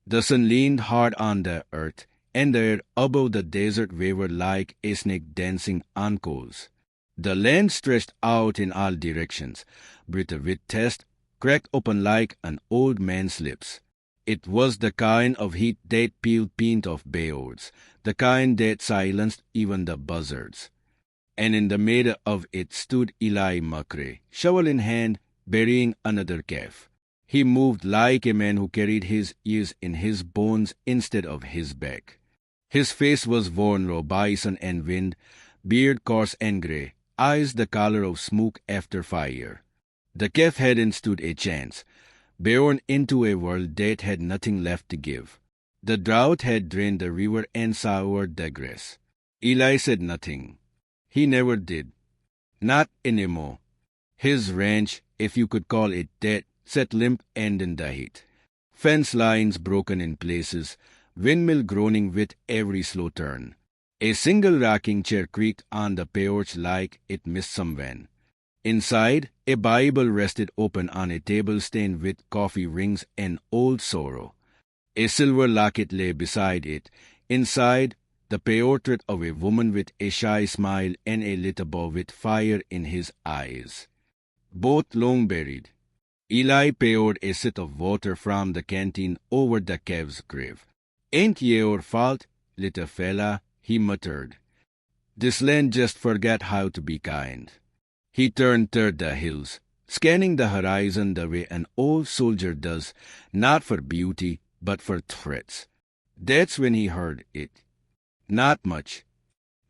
The sun leaned hard on the earth, and the air above the desert wavered like a snake dancing on coals. The land stretched out in all directions, bitter with thirst, cracked open like an old man's lips. It was the kind of heat that peeled pint of bayards, the kind that silenced even the buzzards. And in the middle of it stood Eli Makre, shovel in hand, burying another calf. He moved like a man who carried his ears in his bones instead of his back. His face was worn raw by sun and wind, beard coarse and grey, eyes the color of smoke after fire. The calf hadn't stood a chance, born into a world that had nothing left to give. The drought had drained the river and soured the grass. Eli said nothing. He never did. Not anymore. His ranch, if you could call it that, sat limp and in the heat. Fence lines broken in places, windmill groaning with every slow turn. A single rocking chair creaked on the porch like it missed someone. Inside, a Bible rested open on a table stained with coffee rings and old sorrow. A silver locket lay beside it. Inside, the portrait of a woman with a shy smile and a little boy with fire in his eyes. Both long buried. Eli poured a sip of water from the canteen over the calf's grave. "Ain't your fault, little fella," he muttered. "This land just forgot how to be kind." He turned toward the hills, scanning the horizon the way an old soldier does, not for beauty, but for threats. That's when he heard it. Not much.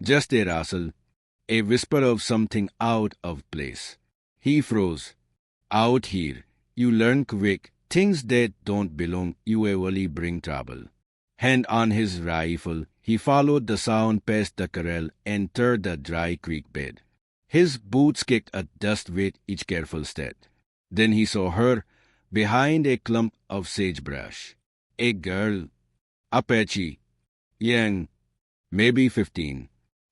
Just a rustle, a whisper of something out of place. He froze. Out here, you learn quick, things that don't belong usually bring trouble. Hand on his rifle, he followed the sound past the corral and toward the dry creek bed. His boots kicked at dust with each careful step. Then he saw her, behind a clump of sagebrush. A girl. Apache. Young. Maybe 15.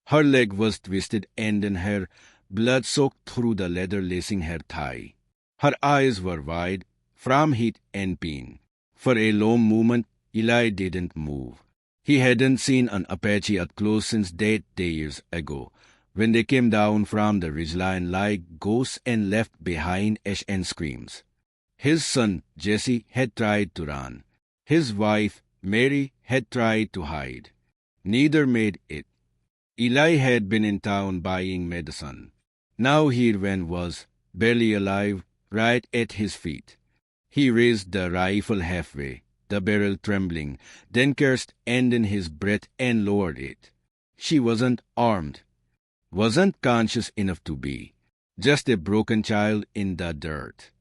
Her leg was twisted and in her blood soaked through the leather lacing her thigh. Her eyes were wide, from heat and pain. For a long moment, Eli didn't move. He hadn't seen an Apache up close since that day years ago, when they came down from the ridgeline like ghosts and left behind ash and screams. His son, Jesse, had tried to run. His wife, Mary, had tried to hide. Neither made it. Eli had been in town buying medicine. Now here one was, barely alive, right at his feet. He raised the rifle halfway, the barrel trembling, then cursed and in his breath and lowered it. She wasn't armed. Wasn't conscious enough to be. Just a broken child in the dirt.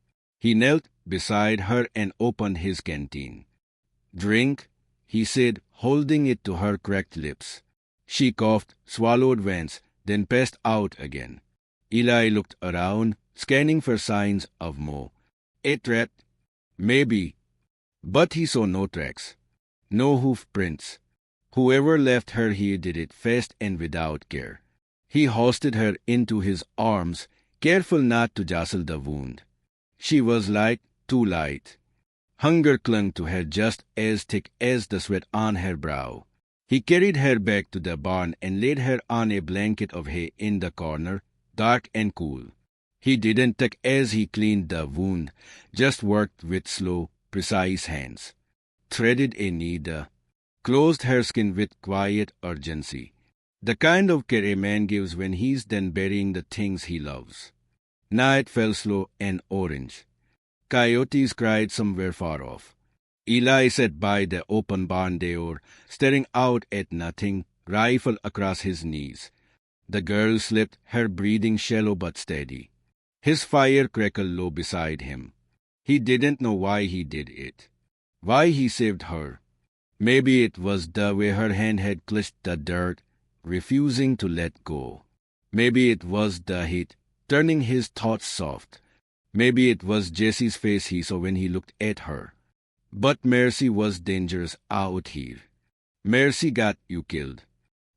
He knelt beside her and opened his canteen. "Drink," he said, holding it to her cracked lips. She coughed, swallowed once, then passed out again. Eli looked around, scanning for signs of more. A trap? Maybe. But he saw no tracks. No hoof prints. Whoever left her here did it fast and without care. He hoisted her into his arms, careful not to jostle the wound. She was light, too light. Hunger clung to her just as thick as the sweat on her brow. He carried her back to the barn and laid her on a blanket of hay in the corner, dark and cool. He didn't tug as he cleaned the wound, just worked with slow, precise hands. Threaded a needle, closed her skin with quiet urgency. The kind of care a man gives when he's done burying the things he loves. Night fell slow and orange. Coyotes cried somewhere far off. Eli sat by the open barn door, staring out at nothing, rifle across his knees. The girl slept, her breathing shallow but steady. His fire crackled low beside him. He didn't know why he did it. Why he saved her. Maybe it was the way her hand had clutched the dirt, refusing to let go. Maybe it was the heat, turning his thoughts soft. Maybe it was Jesse's face he saw when he looked at her. But mercy was dangerous out here. Mercy got you killed.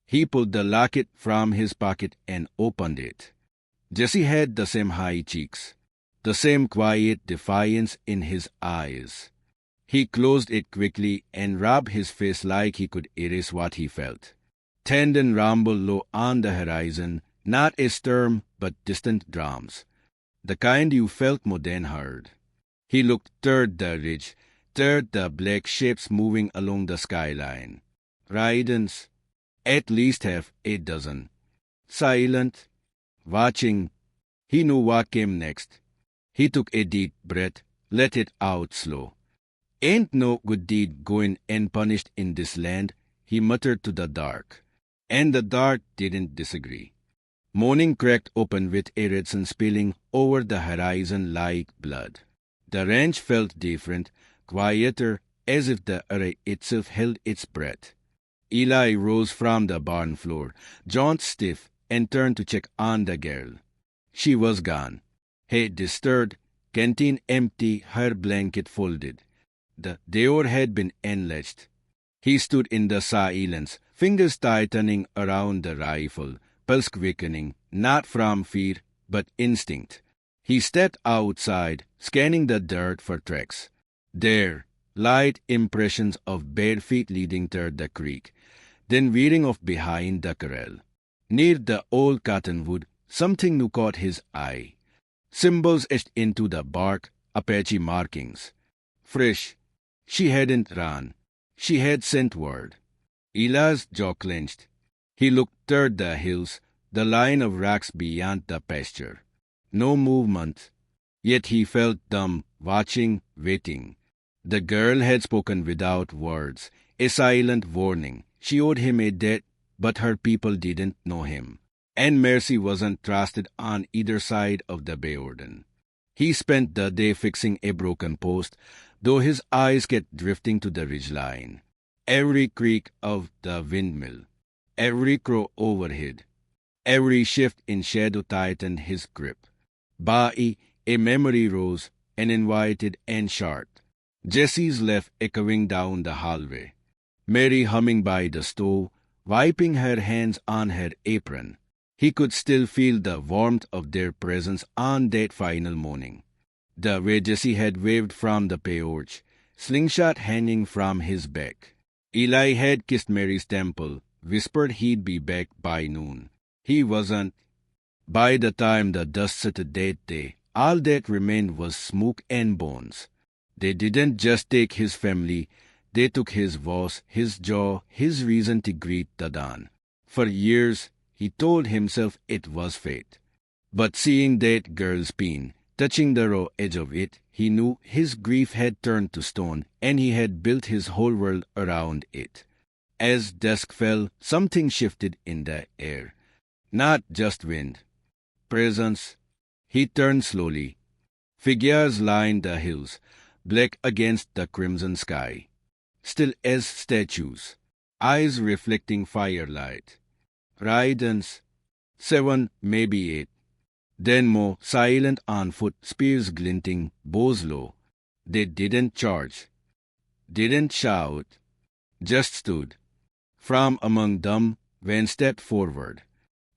He pulled the locket from his pocket and opened it. Jesse had the same high cheeks, the same quiet defiance in his eyes. He closed it quickly and rubbed his face like he could erase what he felt. Tendon rumbled low on the horizon, not a storm, but distant drums. The kind you felt more than heard. He looked toward the ridge, toward the black shapes moving along the skyline. Riders, at least half a dozen. Silent, watching. He knew what came next. He took a deep breath, let it out slow. Ain't no good deed going unpunished in this land, he muttered to the dark. And the dark didn't disagree. Morning cracked open with a red sun spilling over the horizon like blood. The ranch felt different, quieter, as if the array itself held its breath. Eli rose from the barn floor, jaunt stiff, and turned to check on the girl. She was gone. Head disturbed, canteen empty, her blanket folded. The door had been unlatched. He stood in the silence, fingers tightening around the rifle, pulse quickening, not from fear, but instinct. He stepped outside, scanning the dirt for tracks. There, light impressions of bare feet leading toward the creek, then veering off behind the corral. Near the old cottonwood, something new caught his eye. Symbols etched into the bark, Apache markings. Fresh. She hadn't run. She had sent word. Eli's jaw clenched. He looked toward the hills, the line of rocks beyond the pasture. No movement. Yet he felt dumb, watching, waiting. The girl had spoken without words, a silent warning. She owed him a debt, but her people didn't know him. And mercy wasn't trusted on either side of the Jordan. He spent the day fixing a broken post, though his eyes kept drifting to the ridgeline. Every creak of the windmill, every crow overhead, every shift in shadow tightened his grip. By a memory rose, and invited and sharp. Jessie's laugh echoing down the hallway. Mary humming by the stove, wiping her hands on her apron. He could still feel the warmth of their presence on that final morning. The way Jesse had waved from the porch, slingshot hanging from his back. Eli had kissed Mary's temple, whispered he'd be back by noon. He wasn't. By the time the dust settled that day, all that remained was smoke and bones. They didn't just take his family, they took his voice, his jaw, his reason to greet the dawn. For years, he told himself it was fate. But seeing that girl's pain, touching the raw edge of it, he knew his grief had turned to stone, and he had built his whole world around it. As dusk fell, something shifted in the air. Not just wind. Presence. He turned slowly. Figures lined the hills, black against the crimson sky. Still as statues, eyes reflecting firelight. Riders, 7, maybe 8. Then more, silent on foot, spears glinting, bows low. They didn't charge, didn't shout, just stood. From among them, Van stepped forward.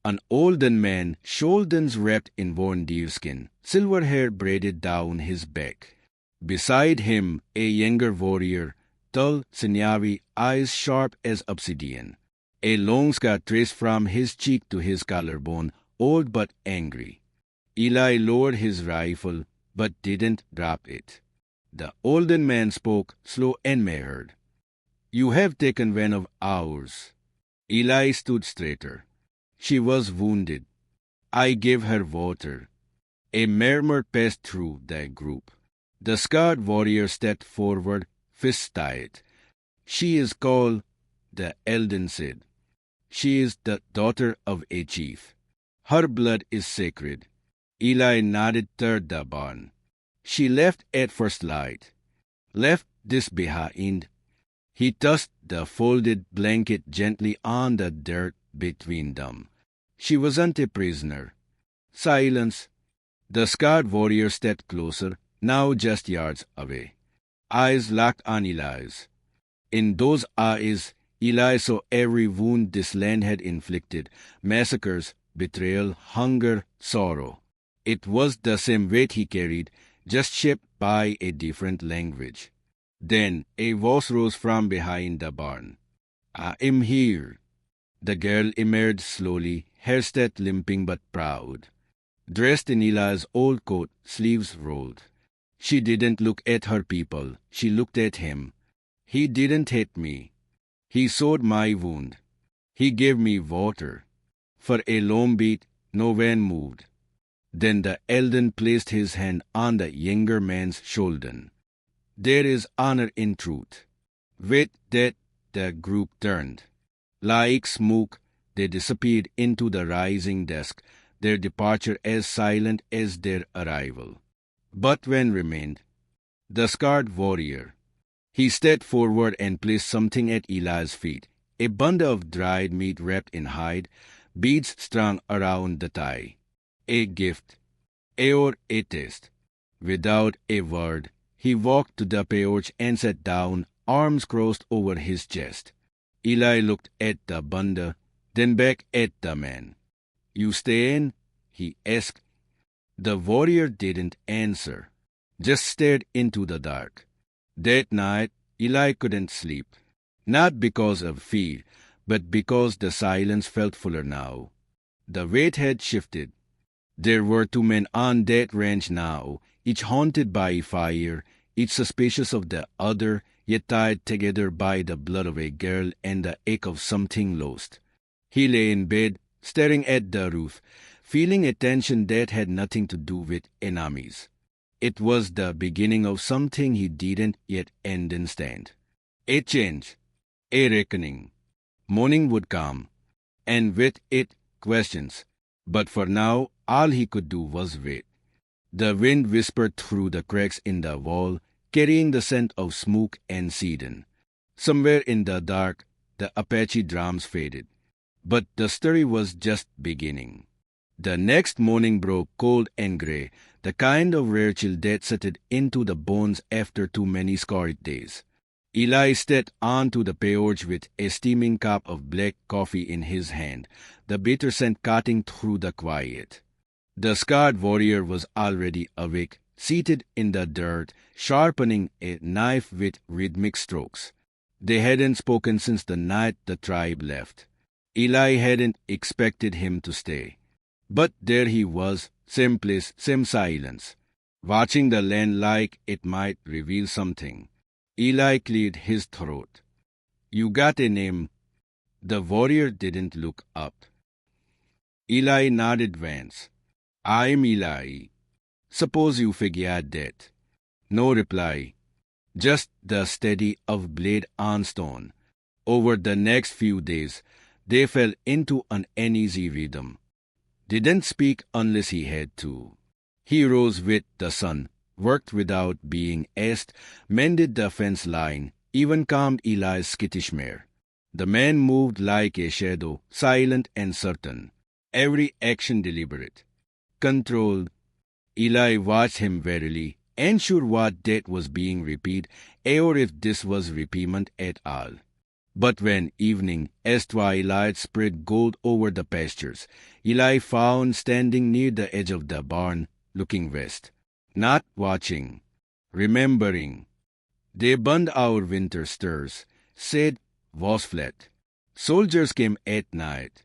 An olden man, shoulders wrapped in worn deerskin, silver hair braided down his back. Beside him, a younger warrior, tall, sinewy, eyes sharp as obsidian. A long scar traced from his cheek to his collarbone, old but angry. Eli lowered his rifle, but didn't drop it. The olden man spoke, slow and measured. "You have taken one of ours." Eli stood straighter. "She was wounded. I gave her water." A murmur passed through the group. The scarred warrior stepped forward, fists tight. "She is called," the Elden said. "She is the daughter of a chief. Her blood is sacred." Eli nodded toward the barn. "She left at first light. Left this behind." He tossed the folded blanket gently on the dirt between them. She wasn't a prisoner. Silence. The scarred warrior stepped closer, now just yards away. Eyes locked on Eli's. In those eyes, Eli saw every wound this land had inflicted, massacres, betrayal, hunger, sorrow. It was the same weight he carried, just shaped by a different language. Then a voice rose from behind the barn. "I am here." The girl emerged slowly, her step limping but proud. Dressed in Eli's old coat, sleeves rolled. She didn't look at her people, she looked at him. He didn't hit me. He sewed my wound. He gave me water. For a long beat, no one moved. Then the elder placed his hand on the younger man's shoulder. "There is honor in truth." With that, the group turned. Like smoke, they disappeared into the rising dusk, their departure as silent as their arrival. But one remained, the scarred warrior. He stepped forward and placed something at Eli's feet, a bundle of dried meat wrapped in hide, beads strung around the thigh. A gift, or a taste. Without a word, he walked to the porch and sat down, arms crossed over his chest. Eli looked at the bundle, then back at the man. "You stay in?" he asked. The warrior didn't answer, just stared into the dark. That night, Eli couldn't sleep, not because of fear, but because the silence felt fuller now. The weight had shifted. There were two men on that ranch now, each haunted by fire, each suspicious of the other, yet tied together by the blood of a girl and the ache of something lost. He lay in bed, staring at the roof, feeling a tension that had nothing to do with enemies. It was the beginning of something he didn't yet understand. A change, a reckoning. Morning would come, and with it, questions. But for now, all he could do was wait. The wind whispered through the cracks in the wall, carrying the scent of smoke and cedarn. Somewhere in the dark, the Apache drums faded. But the story was just beginning. The next morning broke cold and grey, the kind of rare chill that settled into the bones after too many scorched days. Eli stepped onto the porch with a steaming cup of black coffee in his hand, the bitter scent cutting through the quiet. The scarred warrior was already awake, seated in the dirt, sharpening a knife with rhythmic strokes. They hadn't spoken since the night the tribe left. Eli hadn't expected him to stay. But there he was, same place, same silence, watching the land like it might reveal something. Eli cleared his throat. "You got a name?" The warrior didn't look up. Eli nodded once. "I'm Eli. Suppose you figured that." No reply, just the steady of blade on stone. Over the next few days, they fell into an uneasy rhythm. Didn't speak unless he had to. He rose with the sun, worked without being asked, mended the fence line, even calmed Eli's skittish mare. The man moved like a shadow, silent and certain, every action deliberate, controlled. Eli watched him warily, unsure what that was being repeated, or if this was repayment at all. But when evening, as twilight spread gold over the pastures, Eli found standing near the edge of the barn, looking west. Not watching, remembering. "They burned our winter stores," said, was flat. "Soldiers came at night,"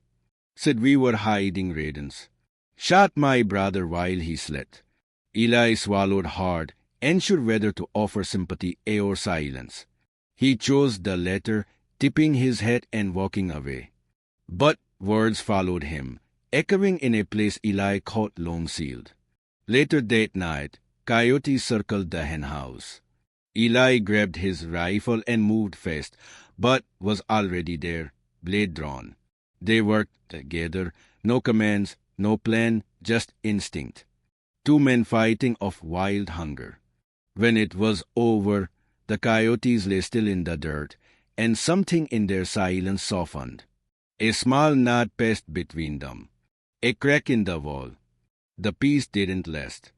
said, "we were hiding ravens. Shot my brother while he slept." Eli swallowed hard, unsure whether to offer sympathy or silence. He chose the latter, tipping his hat and walking away. But words followed him, echoing in a place Eli caught long-sealed. Later that night, coyotes circled the henhouse. Eli grabbed his rifle and moved fast, but was already there, blade drawn. They worked together, no commands, no plan, just instinct. Two men fighting off wild hunger. When it was over, the coyotes lay still in the dirt, and something in their silence softened. A small knot passed between them, a crack in the wall. The peace didn't last.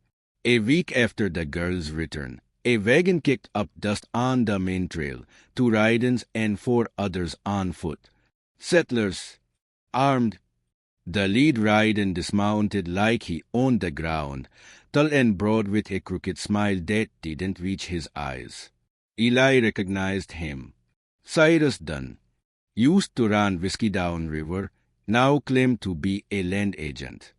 A week after the girl's return, a wagon kicked up dust on the main trail, 2 riders and 4 others on foot. Settlers, armed. The lead rider dismounted like he owned the ground, tall and broad with a crooked smile that didn't reach his eyes. Eli recognized him. Cyrus Dunn, used to run Whiskey Down River, now claimed to be a land agent.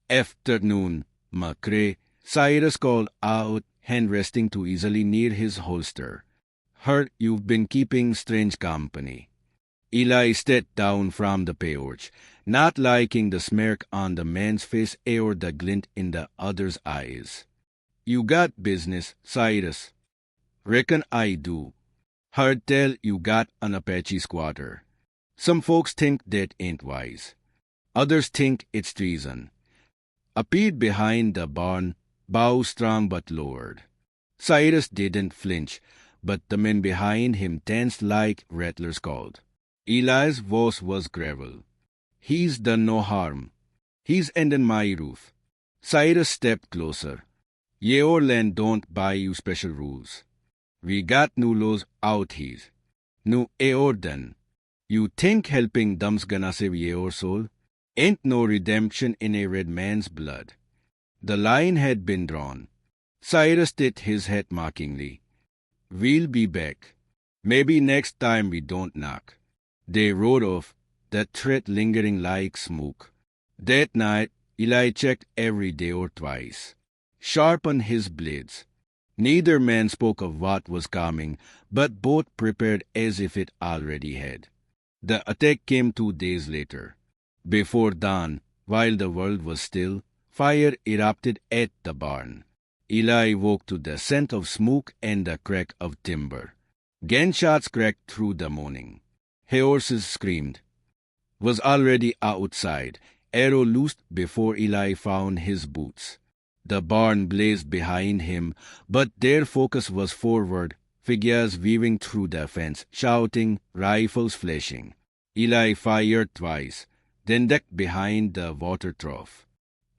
Afternoon, McCrae, Cyrus called out, hand resting too easily near his holster. Heard you've been keeping strange company. Eli stepped down from the porch, not liking the smirk on the man's face or the glint in the other's eyes. You got business, Cyrus. Reckon I do. Heard tell you got an Apache squatter. Some folks think that ain't wise. Others think it's treason. Appeared behind the barn, bow strong but lowered. Cyrus didn't flinch, but the men behind him tensed like rattlers called. Eli's voice was gravel. He's done no harm. He's ended my roof. Cyrus stepped closer. Your land don't buy you special rules. We got new laws out here. No Eordan. You think helping them's gonna save your soul? Ain't no redemption in a red man's blood. The line had been drawn. Cyrus tipped his head mockingly. We'll be back. Maybe next time we don't knock. They rode off, that threat lingering like smoke. That night, Eli checked every day or twice. Sharpened his blades. Neither man spoke of what was coming, but both prepared as if it already had. The attack came 2 days later. Before dawn, while the world was still, fire erupted at the barn. Eli woke to the scent of smoke and the crack of timber. Gunshots cracked through the morning. Horses screamed. Was already outside, arrow loosed before Eli found his boots. The barn blazed behind him, but their focus was forward, figures weaving through the fence, shouting, rifles flashing. Eli fired twice, then ducked behind the water trough.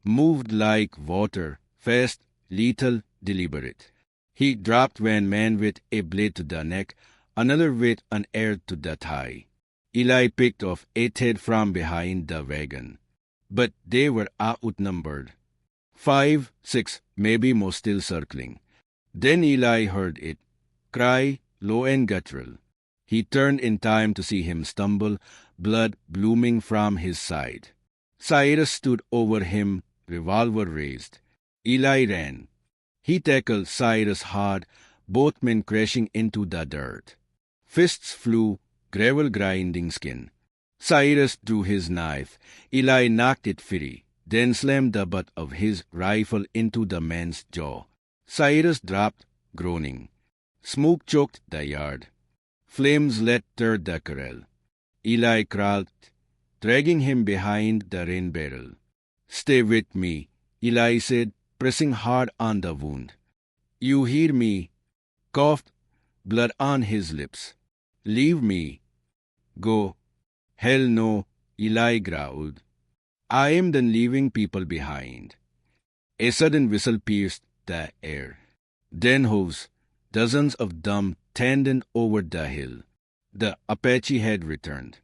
Moved like water, fast, lethal, deliberate. He dropped one man with a blade to the neck, another with an arrow to the thigh. Eli picked off 8 head from behind the wagon. But they were outnumbered. 5, 6, maybe more still circling. Then Eli heard it, cry, low and guttural. He turned in time to see him stumble, blood blooming from his side. Cyrus stood over him, revolver raised. Eli ran. He tackled Cyrus hard, both men crashing into the dirt. Fists flew, gravel grinding skin. Cyrus drew his knife. Eli knocked it free, then slammed the butt of his rifle into the man's jaw. Cyrus dropped, groaning. Smoke choked the yard. Flames littered the corral. Eli crawled, dragging him behind the rain barrel. Stay with me, Eli said, pressing hard on the wound. You hear me? Coughed, blood on his lips. Leave me. Go. Hell no, Eli growled. I am done leaving people behind. A sudden whistle pierced the air. Then hooves, dozens of them tended over the hill. The Apache had returned.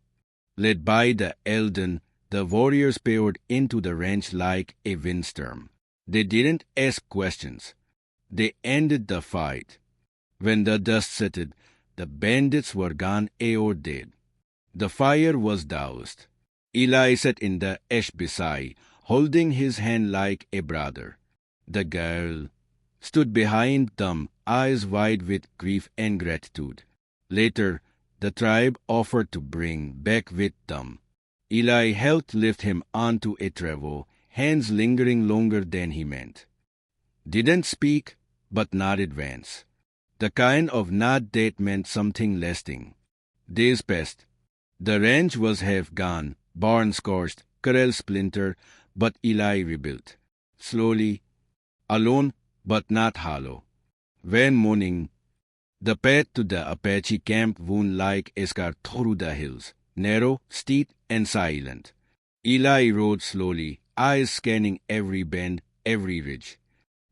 Led by the Eldon, the warriors poured into the ranch like a windstorm. They didn't ask questions. They ended the fight. When the dust settled, the bandits were gone or dead. The fire was doused. Eli sat in the ash beside, holding his hand like a brother. The girl stood behind them, eyes wide with grief and gratitude. Later, the tribe offered to bring back with them. Eli helped lift him onto a travois, hands lingering longer than he meant. Didn't speak, but nodded once. The kind of nod that meant something lasting. Days passed. The ranch was half gone, barn scorched, corral splintered, but Eli rebuilt. Slowly, alone but not hollow. One morning, the path to the Apache camp wound like a scar through the hills, narrow, steep, and silent. Eli rode slowly, eyes scanning every bend, every ridge.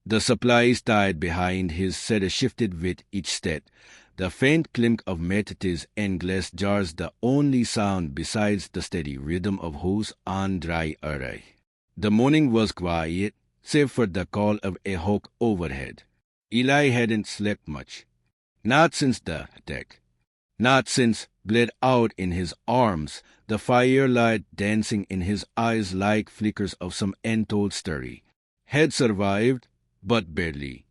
The supplies tied behind his saddle shifted with each step, the faint clink of metates and glass jars the only sound besides the steady rhythm of hooves on dry earth. The morning was quiet, save for the call of a hawk overhead. Eli hadn't slept much. Not since the attack. Not since bled out in his arms, the firelight dancing in his eyes like flickers of some untold story. Had survived, but barely.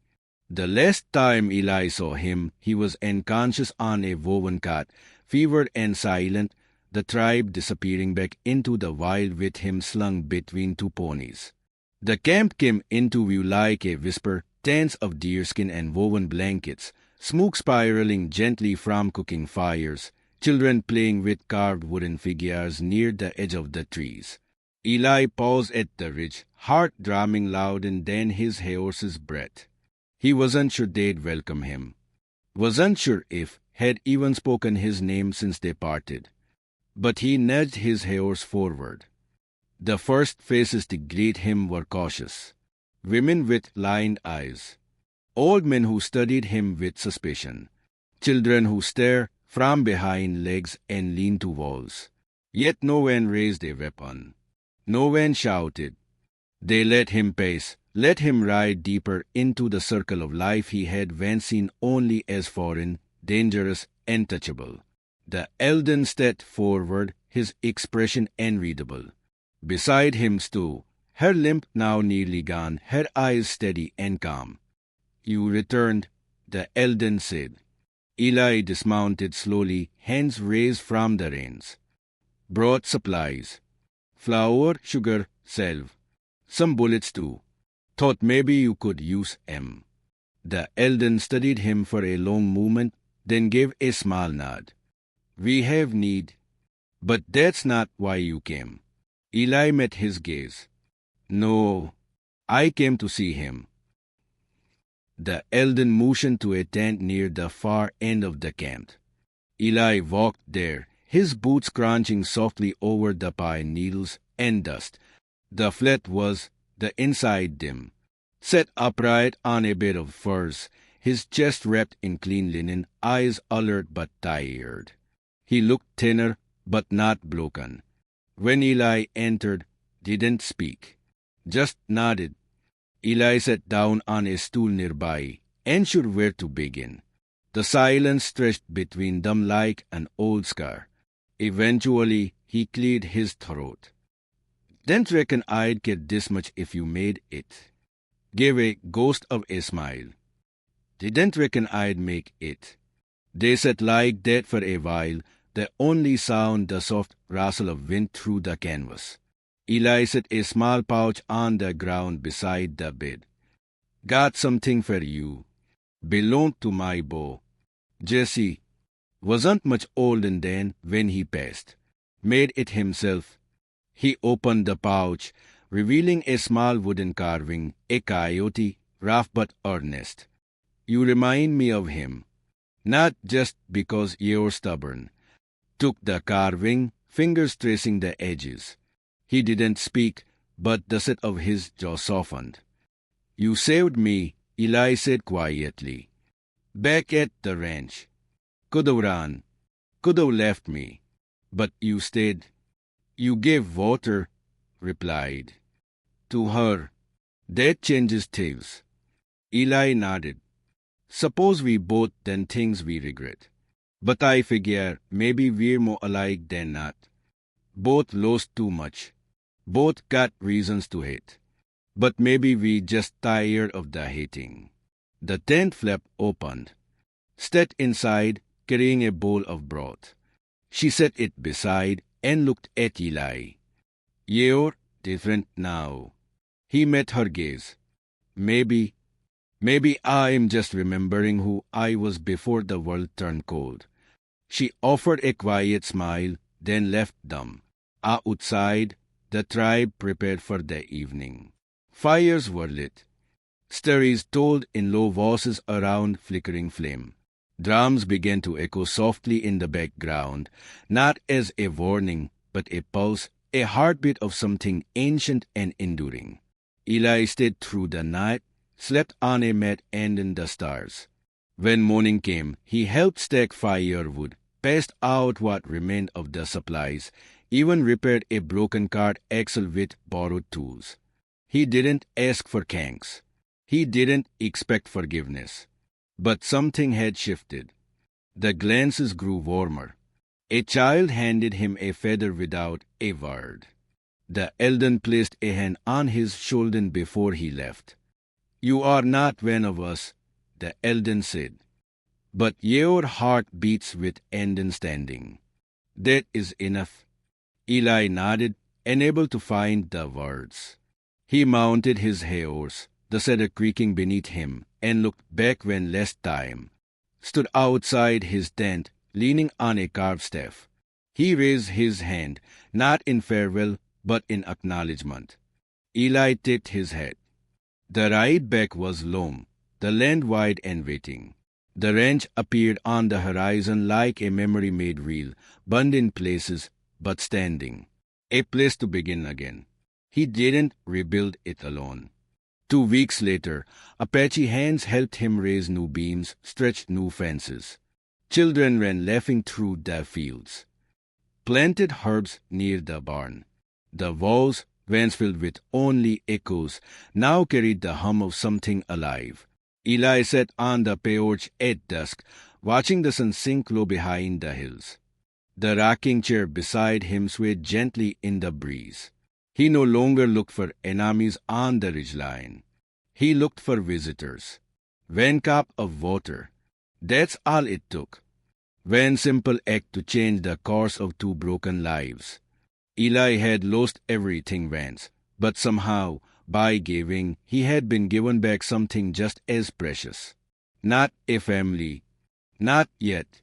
The last time Eli saw him, he was unconscious on a woven cot, fevered and silent, the tribe disappearing back into the wild with him slung between two ponies. The camp came into view like a whisper, tents of deerskin and woven blankets, smoke spiraling gently from cooking fires, children playing with carved wooden figures near the edge of the trees. Eli paused at the ridge, heart drumming louder than his horse's breath. He wasn't sure they'd welcome him. Wasn't sure if had even spoken his name since they parted. But he nudged his horse forward. The first faces to greet him were cautious. Women with lined eyes. Old men who studied him with suspicion. Children who stared from behind legs and leaned to walls. Yet no one raised a weapon. No one shouted. They let him pace, let him ride deeper into the circle of life he had once seen only as foreign, dangerous, untouchable. The Eldon stepped forward, his expression unreadable. Beside him stood, her limp now nearly gone, her eyes steady and calm. You returned, the Eldon said. Eli dismounted slowly, hands raised from the reins. Brought supplies. Flour, sugar, salve. Some bullets too. Thought maybe you could use 'em. The Eldon studied him for a long moment, then gave a small nod. We have need. But that's not why you came. Eli met his gaze. No, I came to see him. The Eldon motioned to a tent near the far end of the camp. Eli walked there, his boots crunching softly over the pine needles and dust. The flat was, the inside dim. Set upright on a bed of furs, his chest wrapped in clean linen, eyes alert but tired. He looked thinner, but not broken. When Eli entered, didn't speak, just nodded. Eli sat down on a stool nearby, unsure where to begin. The silence stretched between them like an old scar. Eventually, he cleared his throat. Didn't reckon I'd get this much if you made it. Gave a ghost of a smile. Didn't reckon I'd make it. They sat like that for a while, the only sound the soft rustle of wind through the canvas. Eli set a small pouch on the ground beside the bed. Got something for you. Belonged to my beau. Jesse wasn't much older than when he passed. Made it himself. He opened the pouch, revealing a small wooden carving, a coyote, rough but earnest. You remind me of him. Not just because you're stubborn. Took the carving, fingers tracing the edges. He didn't speak, but the set of his jaw softened. You saved me, Eli said quietly. Back at the ranch. Could have run. Could have left me. But you stayed. You gave water, replied. To her. That changes things. Eli nodded. Suppose we both done things we regret. But I figure maybe we're more alike than not. Both lost too much. Both got reasons to hate. But maybe we just tired of the hating. The tent flap opened. Stepped inside, carrying a bowl of broth. She set it beside and looked at Eli. You're different now. He met her gaze. Maybe I'm just remembering who I was before the world turned cold. She offered a quiet smile, then left them. Outside, the tribe prepared for the evening. Fires were lit. Stories told in low voices around flickering flame. Drums began to echo softly in the background, not as a warning, but a pulse, a heartbeat of something ancient and enduring. Eli stayed through the night, slept on a mat and in the stars. When morning came, he helped stack firewood, passed out what remained of the supplies, even repaired a broken cart axle with borrowed tools. He didn't ask for thanks. He didn't expect forgiveness. But something had shifted. The glances grew warmer. A child handed him a feather without a word. The Eldon placed a hand on his shoulder before he left. "You are not one of us," the Eldon said, "but your heart beats with understanding. That is enough." Eli nodded, unable to find the words. He mounted his horse, the saddle creaking beneath him, and looked back when last time. Stood outside his tent, leaning on a carved staff. He raised his hand, not in farewell, but in acknowledgement. Eli tipped his head. The ride back was long, the land wide and waiting. The ranch appeared on the horizon like a memory made real, burned in places, but standing. A place to begin again. He didn't rebuild it alone. 2 weeks later, Apache hands helped him raise new beams, stretch new fences. Children ran laughing through the fields. Planted herbs near the barn. The walls, once filled with only echoes, now carried the hum of something alive. Eli sat on the porch at dusk, watching the sun sink low behind the hills. The rocking chair beside him swayed gently in the breeze. He no longer looked for enemies on the ridgeline. He looked for visitors. 1 cup of water. That's all it took. 1 simple act to change the course of 2 broken lives. Eli had lost everything once, but somehow, by giving, he had been given back something just as precious. Not a family. Not yet.